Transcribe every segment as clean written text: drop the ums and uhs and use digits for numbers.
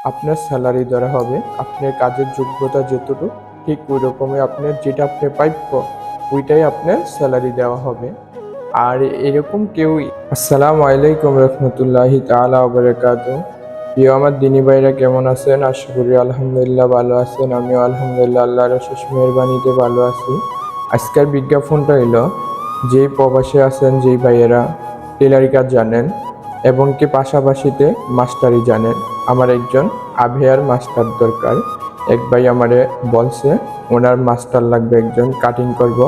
আপনার স্যালারি ধরা হবে আপনার কাজের যোগ্যতা যতটুকু, ঠিক ওই রকমই আপনার যেটা আপনি প্রাপ্য ওইটাই আপনার স্যালারি দেওয়া হবে। আর এরকম কেউ আসসালামু আলাইকুম রহমতুল্লাহি তাআলা ওয়া বারাকাতুহু। প্রিয় আমার দিনী ভাইরা কেমন আছেন? আশা করি আলহামদুলিল্লাহ ভালো আছেন। আমিও আলহামদুলিল্লাহ আল্লাহর অশেষ মেহেরবানিতে ভালো আছি। আজকের বিজ্ঞাপনটা এলো, যেই প্রবাসে আছেন, যেই ভাইয়েরা টেলারি কাজ জানেন এবং কি পাশাপাশিতে মাস্টারি জানেন, আমার একজন আভিয়ার মাস্টার দরকার। এক ভাই আমারে বলছে ওনার মাস্টার লাগবে, একজন কাটিং করব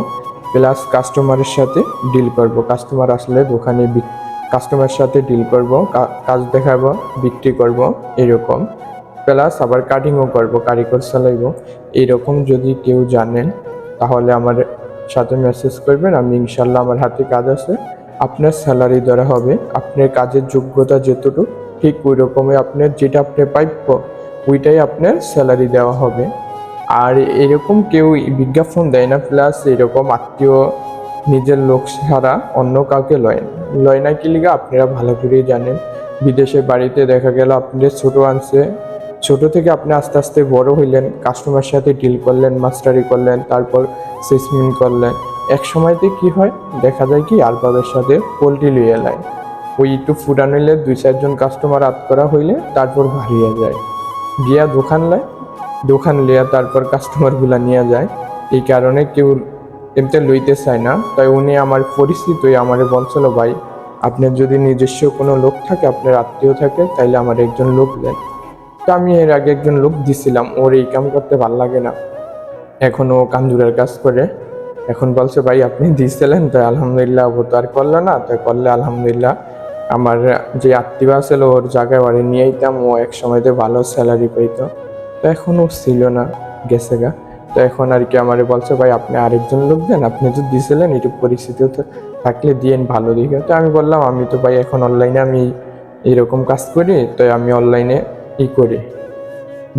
প্লাস কাস্টমারের সাথে ডিল করব। কাস্টমার আসলে দোকানে কাস্টমারের সাথে ডিল করব, কাজ দেখাবো, বিক্রি করব, এরকম প্লাস আবার কাটিংও করব, কারিগর চালাইব। এইরকম যদি কেউ জানেন তাহলে আমার সাথে মেসেজ করবেন। আমি ইনশাল্লাহ, আমার হাতে কাজ আছে। আপনার স্যালারি ধরা হবে আপনার কাজের যোগ্যতা যতটুকু, ঠিক ওই রকমই আপনার যেটা আপনি প্রাপ্য ওইটাই আপনার স্যালারি দেওয়া হবে। আর এরকম কেউ বিজ্ঞাপন দেয় না, প্লাস এরকম আত্মীয় নিজের লোক ছাড়া অন্য কাউকে লয় না কি লিগা আপনারা ভালো করেই জানেন। বিদেশে বাড়িতে দেখা গেল আপনাদের ছোট আনছে, ছোট থেকে আপনি আস্তে আস্তে বড় হইলেন, কাস্টমার সাথে ডিল করলেন, মাস্টারি করলেন, তারপর সেলসম্যান করলেন। এক সময়তে কি হয়, দেখা যায় কি আরবাবের সাথে পোল্ট্রি লইয়া লাই, ওই একটু ফুটান হইলে 2-4 জন কাস্টমার আত করা হইলে তারপর হারিয়ে যায়, গিয়া দোকান লিয়া তারপর কাস্টমারগুলা নিয়ে যায়। এই কারণে কেউ এমতে লইতে চায় না। তাই উনি আমার পরিচিত আমারে বলছিল, ভাই আপনার যদি নিজস্ব কোনো লোক থাকে, আপনার আত্মীয় থাকে, তাইলে আমার একজন লোক দেন। তো আমি এর আগে একজন লোক দিছিলাম, ওর এই কাম করতে ভাল লাগে না, এখন ও কান্দুরের কাজ করে। এখন বলছে ভাই আপনি দিয়েছিলেন, তাই আলহামদুলিল্লাহ ও তো আর করলো না, তাই করলে আলহামদুলিল্লাহ আমার যে আত্মীয় ছিল ওর জায়গায় বাড়ি নিয়ে আইতাম, ও এক সময়তে ভালো স্যালারি পাইতো। তো এখন ও ছিল না, গেছে গা। তো এখন আর কি আমারে বলছে ভাই আপনি আরেকজন লোক দেন, আপনি তো দিয়েছিলেন, একটু পরিস্থিতি থাকলে দিয়েন ভালো দিকে। তো আমি বললাম আমি তো ভাই এখন অনলাইনে আমি এরকম কাজ করি, তো আমি অনলাইনে করি,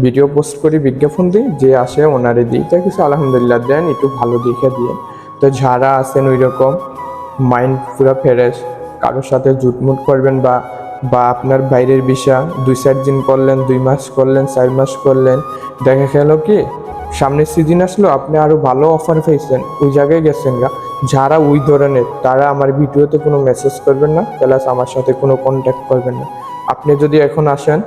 ভিডিও পোস্ট করি, বিজ্ঞাপন দিই, যে আসে ওনারে দিই। তাই কিছু আলহামদুলিল্লাহ দেন, একটু ভালো দেখে দিয়ে। তো যারা আছেন ওই রকম মাইন্ড পুরো ফ্রেশ, কারোর সাথে জুটমুট করবেন বা বা আপনার বাইরের বিষয় 2-4 দিন করলেন, 2 মাস করলেন, 4 মাস করলেন, দেখা গেল কি সামনে সিজন আসলো, আপনি আরো ভালো অফার পাইছেন, ওই জায়গায় গেছেন গা। যারা ওই ধরনের, তারা আমার ভিডিওতে কোনো মেসেজ করবেন না, প্লাস আমার সাথে কোনো কন্ট্যাক্ট করবেন না। আপনি যদি এখন আসেন,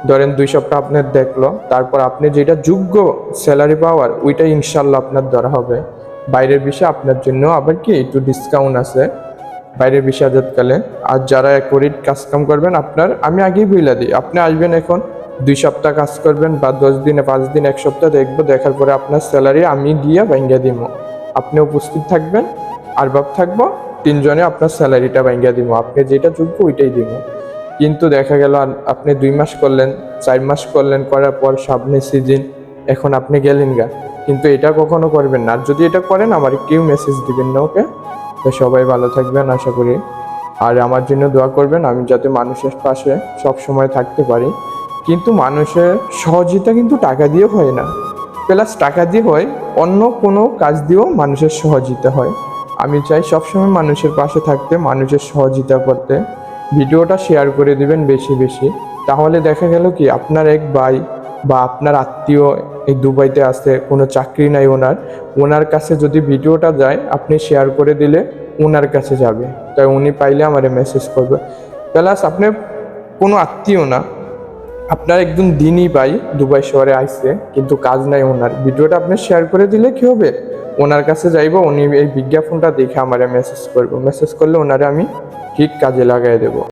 ধরেন 2 সপ্তাহ আপনার দেখলো, তারপর আপনি যেটা যোগ্য স্যালারি পাওয়ার ওইটা ইনশাল্লাহ আপনার ধরা হবে। বাইরের বিষয় আপনার জন্য আবার কি একটু ডিসকাউন্ট আছে বাইরের বিষয় আজাদকালে। আর যারা অ্যাকুরেট কাজ কাম করবেন, আপনার আমি আগেই বইলা দিই, আপনি আসবেন এখন 2 সপ্তাহ কাজ করবেন বা 10 দিনে 5 দিন 1 সপ্তাহ দেখবো, দেখার পরে আপনার স্যালারি আমি দিয়ে ভাঙ্গা দিব। আপনি উপস্থিত থাকবেন, আর বাপ থাকবো, 3 জনে আপনার স্যালারিটা ভাঙ্গা দিব, আপনি যেটা যোগ্য ওইটাই দিব। কিন্তু দেখা গেল আপনি 2 মাস করলেন, 4 মাস করলেন, করার পর সামনে সিজন, এখন আপনি গেলেন গা। কিন্তু এটা কখনো করবেন না, আর যদি এটা করেন আমার কেউ মেসেজ দিবেন না, ওকে? তো সবাই ভালো থাকবেন আশা করি, আর আমার জন্য দোয়া করবেন, আমি যাতে মানুষের পাশে সব সময় থাকতে পারি। কিন্তু মানুষের সহযোগিতা কিন্তু টাকা দিয়ে হয় না, প্লাস টাকা দিয়ে হয়, অন্য কোনো কাজ দিয়েও মানুষের সহযোগিতা হয়। আমি চাই সবসময় মানুষের পাশে থাকতে, মানুষের সহযোগিতা করতে। ভিডিওটা শেয়ার করে দিবেন বেশি বেশি, তাহলে দেখা গেল কি আপনার এক ভাই বা আপনার আত্মীয় এই দুবাইতে আছে, কোনো চাকরি নাই ওনার কাছে যদি ভিডিওটা যায়, আপনি শেয়ার করে দিলে ওনার কাছে যাবে, তাই উনি পাইলে আমারে মেসেজ করবে। প্লাস আপনি কোনো আত্মীয় না, আপনার একদম দিনই ভাই দুবাই শহরে আইছে, কিন্তু কাজ নাই, ওনার ভিডিওটা আপনি শেয়ার করে দিলে কি হবে, ওনার কাছে যাইব, উনি এই বিজ্ঞাপনটা দেখে আমারে মেসেজ করবে, মেসেজ করলে ওনারে আমি ঠিক কাজে লাগাই দেবো।